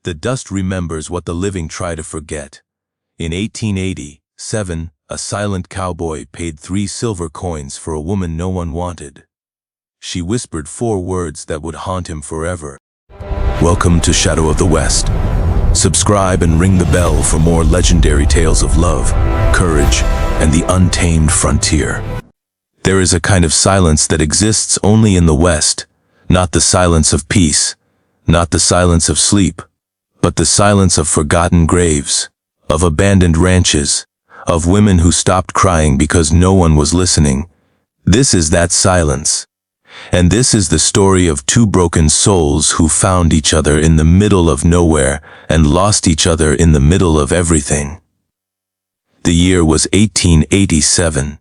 The dust remembers what the living try to forget. In 1887, a silent cowboy paid 3 silver coins for a woman no one wanted. She whispered 4 words that would haunt him forever. Welcome to Shadow of the West. Subscribe and ring the bell for more legendary tales of love, courage, and the untamed frontier. There is a kind of silence that exists only in the West, not the silence of peace, not the silence of sleep, but the silence of forgotten graves, of abandoned ranches, of women who stopped crying because no one was listening. This is that silence. And this is the story of 2 broken souls who found each other in the middle of nowhere and lost each other in the middle of everything. The year was 1887.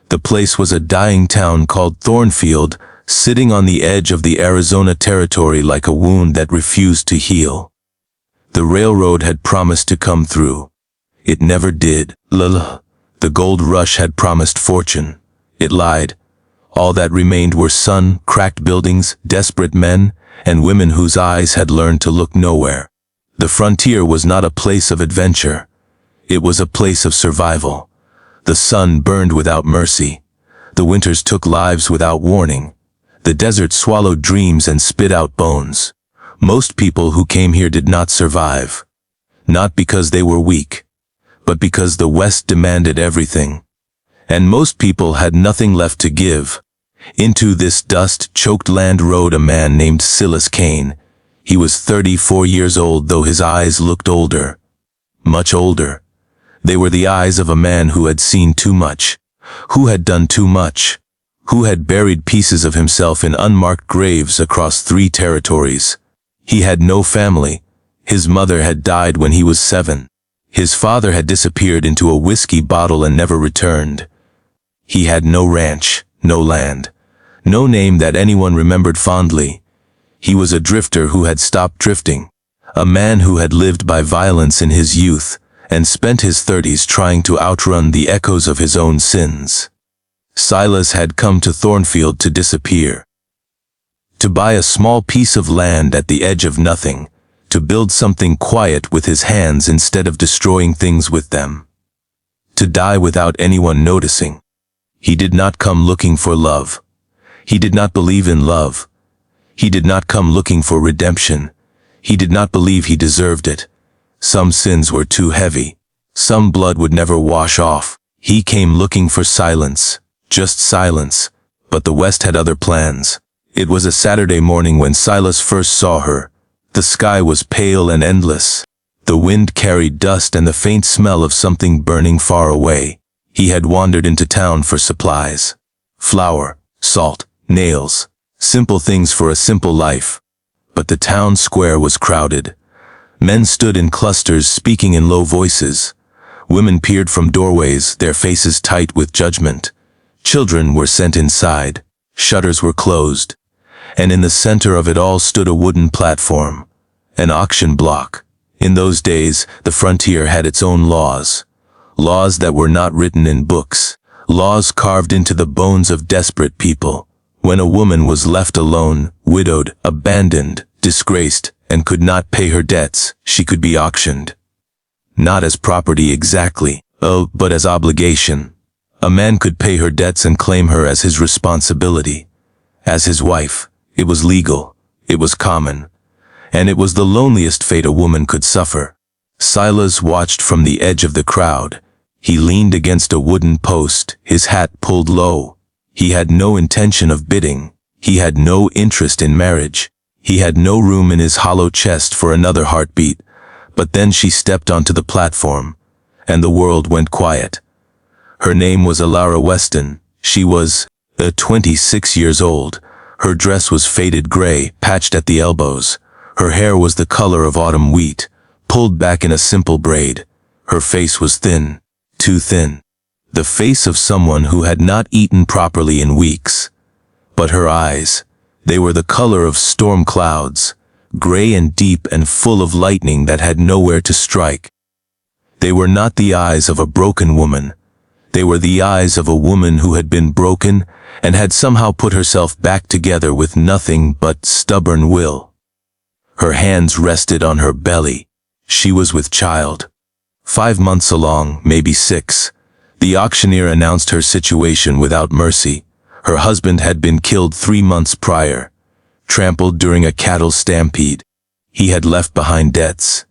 The place was a dying town called Thornfield, sitting on the edge of the Arizona territory like a wound that refused to heal. The railroad had promised to come through. It never did. The gold rush had promised fortune. It lied. All that remained were sun, cracked buildings, desperate men, and women whose eyes had learned to look nowhere. The frontier was not a place of adventure. It was a place of survival. The sun burned without mercy. The winters took lives without warning. The desert swallowed dreams and spit out bones. Most people who came here did not survive. Not because they were weak, but because the West demanded everything. And most people had nothing left to give. Into this dust-choked land rode a man named Silas Cain. He was 34 years old, though his eyes looked older. Much older. They were the eyes of a man who had seen too much, who had done too much, who had buried pieces of himself in unmarked graves across 3 territories. He had no family. His mother had died when he was 7. His father had disappeared into a whiskey bottle and never returned. He had no ranch, no land, no name that anyone remembered fondly. He was a drifter who had stopped drifting, a man who had lived by violence in his youth and spent his 30s trying to outrun the echoes of his own sins. Silas had come to Thornfield to disappear, to buy a small piece of land at the edge of nothing, to build something quiet with his hands instead of destroying things with them, to die without anyone noticing. He did not come looking for love. He did not believe in love. He did not come looking for redemption. He did not believe he deserved it. Some sins were too heavy. Some blood would never wash off. He came looking for silence, just silence. But the West had other plans. It was a Saturday morning when Silas first saw her. The sky was pale and endless. The wind carried dust and the faint smell of something burning far away. He had wandered into town for supplies. Flour, salt, nails, simple things for a simple life. But the town square was crowded. Men stood in clusters speaking in low voices. Women peered from doorways, their faces tight with judgment. Children were sent inside. Shutters were closed. And in the center of it all stood a wooden platform, an auction block. In those days, the frontier had its own laws. Laws that were not written in books. Laws carved into the bones of desperate people. When a woman was left alone, widowed, abandoned, disgraced, and could not pay her debts, she could be auctioned. Not as property exactly, but as obligation. A man could pay her debts and claim her as his responsibility. As his wife. It was legal. It was common. And it was the loneliest fate a woman could suffer. Silas watched from the edge of the crowd. He leaned against a wooden post, his hat pulled low. He had no intention of bidding. He had no interest in marriage. He had no room in his hollow chest for another heartbeat. But then she stepped onto the platform, and the world went quiet. Her name was Elara Weston. She was 26 years old. Her dress was faded gray, patched at the elbows. Her hair was the color of autumn wheat, pulled back in a simple braid. Her face was thin, too thin. The face of someone who had not eaten properly in weeks. But her eyes, they were the color of storm clouds, gray and deep and full of lightning that had nowhere to strike. They were not the eyes of a broken woman. They were the eyes of a woman who had been broken and had somehow put herself back together with nothing but stubborn will. Her hands rested on her belly. She was with child. 5 months along, maybe 6. The auctioneer announced her situation without mercy. Her husband had been killed 3 months prior, trampled during a cattle stampede. He had left behind debts.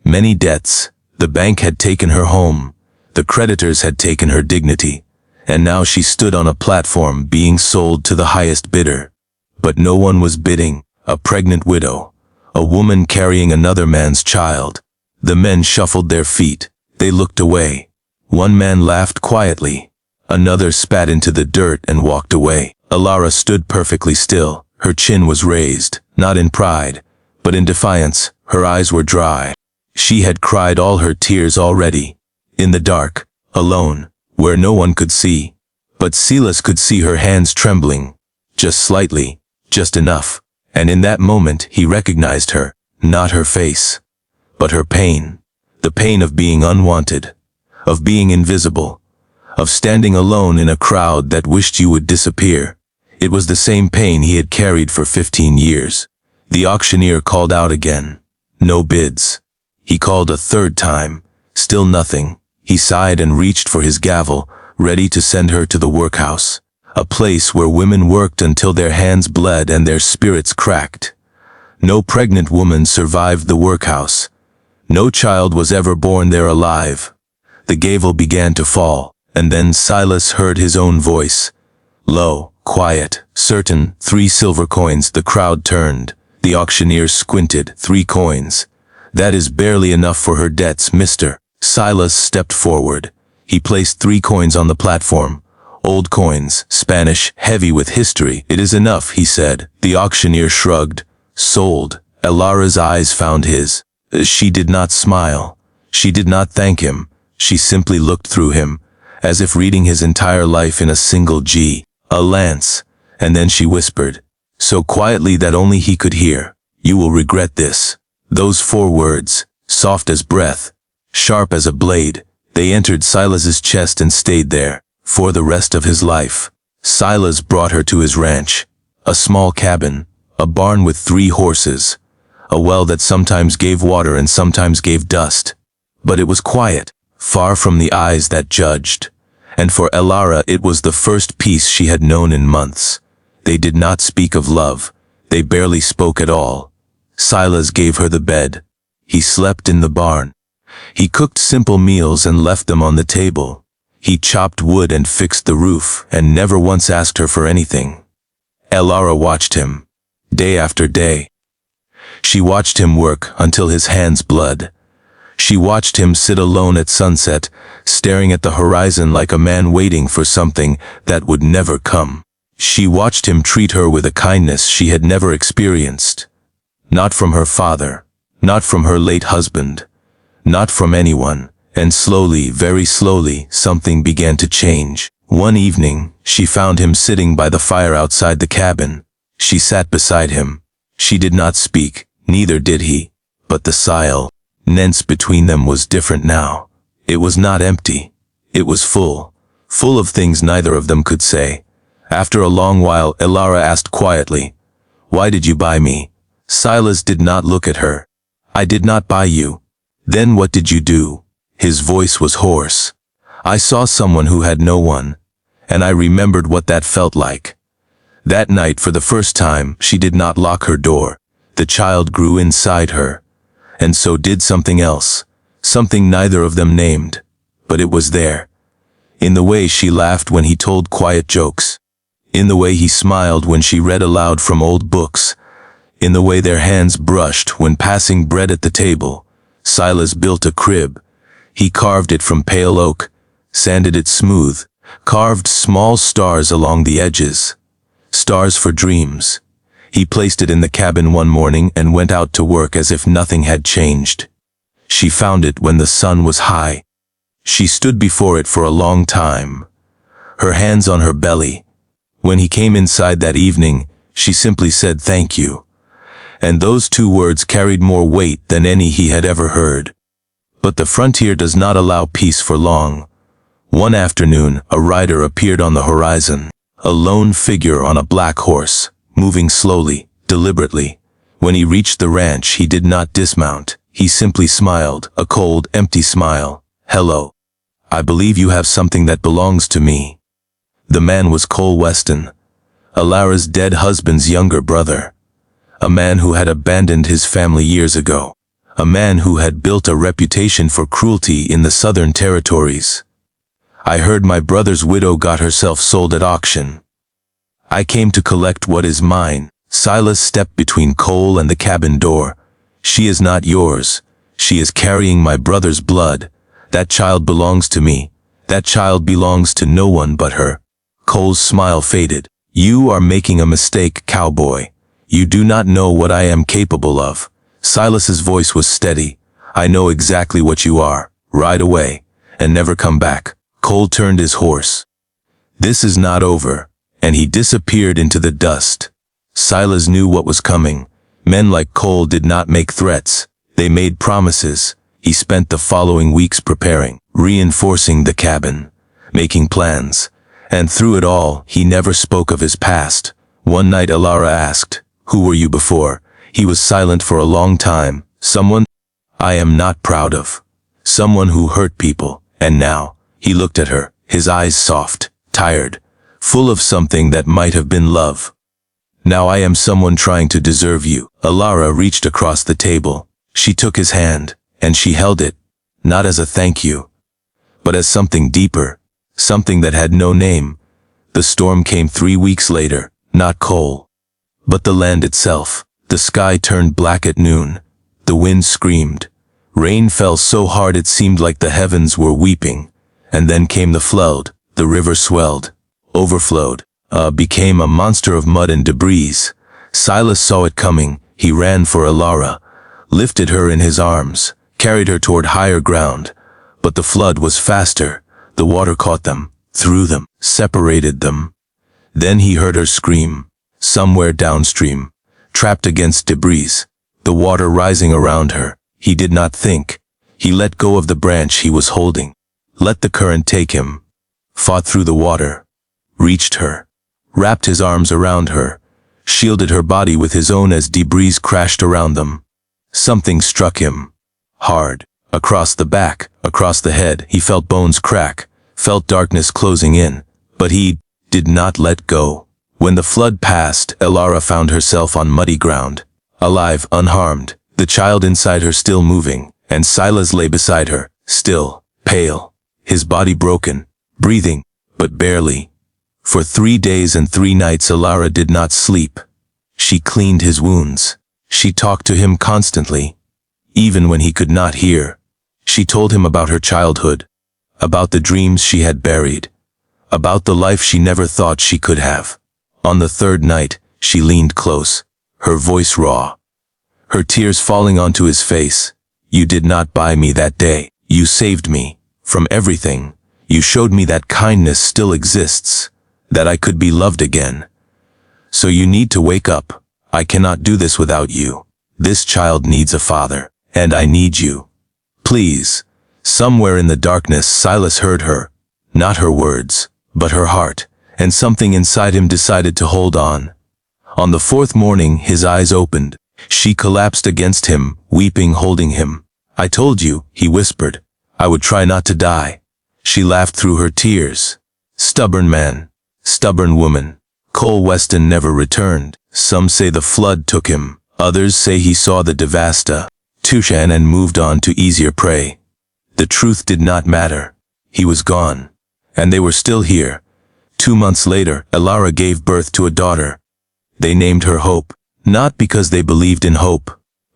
Many debts. The bank had taken her home. The creditors had taken her dignity. And now she stood on a platform being sold to the highest bidder. But no one was bidding. A pregnant widow. A woman carrying another man's child. The men shuffled their feet. They looked away. One man laughed quietly. Another spat into the dirt and walked away. Elara stood perfectly still. Her chin was raised, not in pride, but in defiance. Her eyes were dry. She had cried all her tears already. In the dark, alone, where no one could see. But Silas could see her hands trembling. Just slightly, just enough. And in that moment he recognized her, not her face, but her pain. The pain of being unwanted, of being invisible, of standing alone in a crowd that wished you would disappear. It was the same pain he had carried for 15 years. The auctioneer called out again. No bids. He called a third time. Still nothing. He sighed and reached for his gavel, ready to send her to the workhouse. A place where women worked until their hands bled and their spirits cracked. No pregnant woman survived the workhouse. No child was ever born there alive. The gavel began to fall, and then Silas heard his own voice. Low, quiet, certain, 3 silver coins. The crowd turned. The auctioneer squinted. 3 coins. That is barely enough for her debts, mister. Silas stepped forward. He placed 3 coins on the platform. Old coins, Spanish, heavy with history. It is enough, he said. The auctioneer shrugged. Sold. Elara's eyes found his. She did not smile. She did not thank him. She simply looked through him, as if reading his entire life in a single G. A lance. And then she whispered, so quietly that only he could hear. You will regret this. Those 4 words, soft as breath, sharp as a blade, they entered Silas's chest and stayed there, for the rest of his life. Silas brought her to his ranch. A small cabin, a barn with 3 horses, a well that sometimes gave water and sometimes gave dust. But it was quiet, far from the eyes that judged. And for Elara it was the first peace she had known in months. They did not speak of love. They barely spoke at all. Silas gave her the bed. He slept in the barn. He cooked simple meals and left them on the table. He chopped wood and fixed the roof, and never once asked her for anything. Elara watched him, day after day. She watched him work until his hands bled. She watched him sit alone at sunset, staring at the horizon like a man waiting for something that would never come. She watched him treat her with a kindness she had never experienced. Not from her father, not from her late husband, not from anyone. And slowly, very slowly, something began to change. One evening, she found him sitting by the fire outside the cabin. She sat beside him. She did not speak, neither did he. But the silence between them was different now. It was not empty. It was full. Full of things neither of them could say. After a long while, Elara asked quietly, "Why did you buy me?" Silas did not look at her. "I did not buy you." "Then what did you do?" His voice was hoarse. "I saw someone who had no one, and I remembered what that felt like." That night, for the first time, she did not lock her door. The child grew inside her, and so did something else, something neither of them named, but it was there. In the way she laughed when he told quiet jokes, in the way he smiled when she read aloud from old books, in the way their hands brushed when passing bread at the table. Silas built a crib. He carved it from pale oak, sanded it smooth, carved small stars along the edges. Stars for dreams. He placed it in the cabin one morning and went out to work as if nothing had changed. She found it when the sun was high. She stood before it for a long time, her hands on her belly. When he came inside that evening, she simply said thank you. And those 2 words carried more weight than any he had ever heard. But the frontier does not allow peace for long. One afternoon, a rider appeared on the horizon, a lone figure on a black horse, moving slowly, deliberately, When he reached the ranch, he did not dismount. He simply smiled, a cold, empty smile. "Hello. I believe you have something that belongs to me." The man was Cole Weston, Elara's dead husband's younger brother. A man who had abandoned his family years ago. A man who had built a reputation for cruelty in the Southern Territories. "I heard my brother's widow got herself sold at auction. I came to collect what is mine." Silas stepped between Cole and the cabin door. "She is not yours. She is carrying my brother's blood. That child belongs to me. That child belongs to no one but her." Cole's smile faded. "You are making a mistake, cowboy. You do not know what I am capable of." Silas's voice was steady. "I know exactly what you are. Ride away, and never come back." Cole turned his horse. "This is not over," and he disappeared into the dust. Silas knew what was coming. Men like Cole did not make threats. They made promises. He spent the following weeks preparing, reinforcing the cabin, making plans. And through it all, he never spoke of his past. One night Elara asked, "Who were you before?" He was silent for a long time. "Someone I am not proud of. Someone who hurt people." And now, he looked at her, his eyes soft, tired, full of something that might have been love. "Now I am someone trying to deserve you." Elara reached across the table. She took his hand, and she held it, not as a thank you, but as something deeper, something that had no name. The storm came 3 weeks later, not Cole, but the land itself. The sky turned black at noon. The wind screamed. Rain fell so hard it seemed like the heavens were weeping. And then came the flood. The river swelled, overflowed, became a monster of mud and debris. Silas saw it coming. He ran for Elara, lifted her in his arms, carried her toward higher ground. But the flood was faster. The water caught them, threw them, separated them. Then he heard her scream, somewhere downstream, trapped against debris, the water rising around her. He did not think. He let go of the branch he was holding, let the current take him, fought through the water, reached her, wrapped his arms around her, shielded her body with his own as debris crashed around them. Something struck him, hard, across the back, across the head. He felt bones crack, felt darkness closing in, but he did not let go. When the flood passed, Elara found herself on muddy ground, alive, unharmed, the child inside her still moving, and Silas lay beside her, still, pale, his body broken, breathing, but barely. For 3 days and 3 nights Elara did not sleep. She cleaned his wounds. She talked to him constantly, even when he could not hear. She told him about her childhood, about the dreams she had buried, about the life she never thought she could have. On the 3rd night, she leaned close, her voice raw, her tears falling onto his face. "You did not buy me that day. You saved me from everything. You showed me that kindness still exists, that I could be loved again. So you need to wake up. I cannot do this without you. This child needs a father, and I need you. Please." Somewhere in the darkness Silas heard her, not her words, but her heart, and something inside him decided to hold on. On the 4th morning his eyes opened. She collapsed against him, weeping, holding him. "I told you," he whispered, "I would try not to die." She laughed through her tears. Stubborn man, stubborn woman. Cole Weston never returned. Some say the flood took him. Others say he saw the devastation and moved on to easier prey. The truth did not matter. He was gone. And they were still here. 2 months later, Elara gave birth to a daughter. They named her Hope, not because they believed in hope,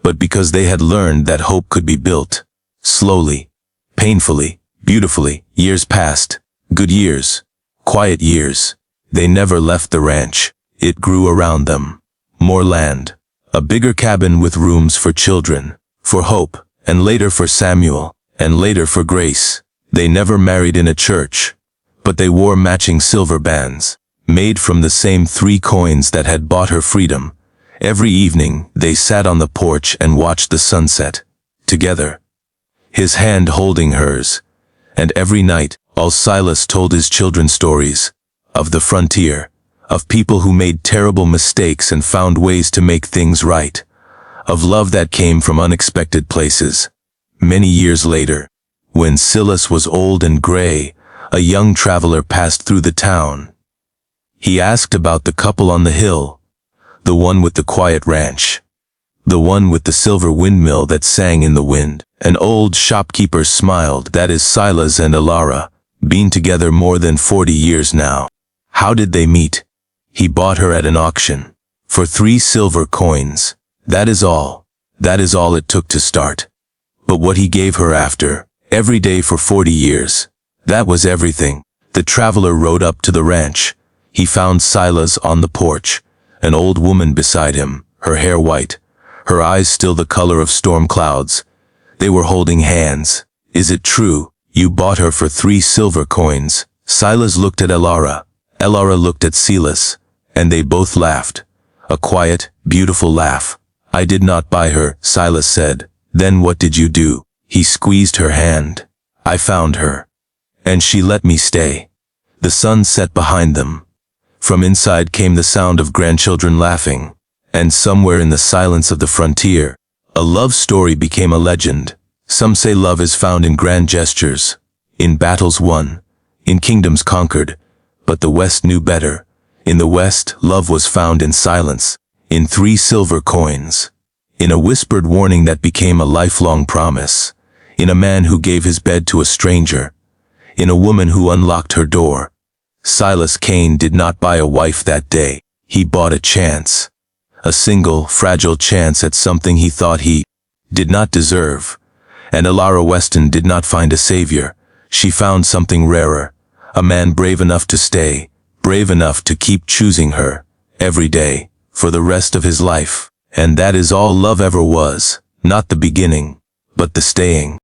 but because they had learned that hope could be built. Slowly, painfully, beautifully. Years passed. Good years. Quiet years. They never left the ranch. It grew around them. More land. A bigger cabin with rooms for children, for Hope, and later for Samuel, and later for Grace. They never married in a church, but they wore matching silver bands, made from the same 3 coins that had bought her freedom. Every evening, they sat on the porch and watched the sunset, together, his hand holding hers. And every night, all Silas told his children stories, of the frontier, of people who made terrible mistakes and found ways to make things right, of love that came from unexpected places. Many years later, when Silas was old and gray, a young traveler passed through the town. He asked about the couple on the hill, the one with the quiet ranch, the one with the silver windmill that sang in the wind. An old shopkeeper smiled. That is Silas and Elara, been together more than 40 years now. How did they meet? He bought her at an auction for 3 silver coins. That is all. That is all it took to start. But what he gave her after, every day for 40 years, that was everything. The traveler rode up to the ranch. He found Silas on the porch, an old woman beside him, her hair white, her eyes still the color of storm clouds. They were holding hands. Is it true? You bought her for 3 silver coins. Silas looked at Elara. Elara looked at Silas, and they both laughed. A quiet, beautiful laugh. I did not buy her, Silas said. Then what did you do? He squeezed her hand. I found her. And she let me stay. The sun set behind them. From inside came the sound of grandchildren laughing. And somewhere in the silence of the frontier, a love story became a legend. Some say love is found in grand gestures, in battles won, in kingdoms conquered, but the West knew better. In the West, love was found in silence, in 3 silver coins, in a whispered warning that became a lifelong promise, in a man who gave his bed to a stranger, in a woman who unlocked her door. Silas Cain did not buy a wife that day. He bought a chance. A single, fragile chance at something he thought he did not deserve. And Elara Weston did not find a savior. She found something rarer. A man brave enough to stay, brave enough to keep choosing her, every day, for the rest of his life. And that is all love ever was. Not the beginning, but the staying.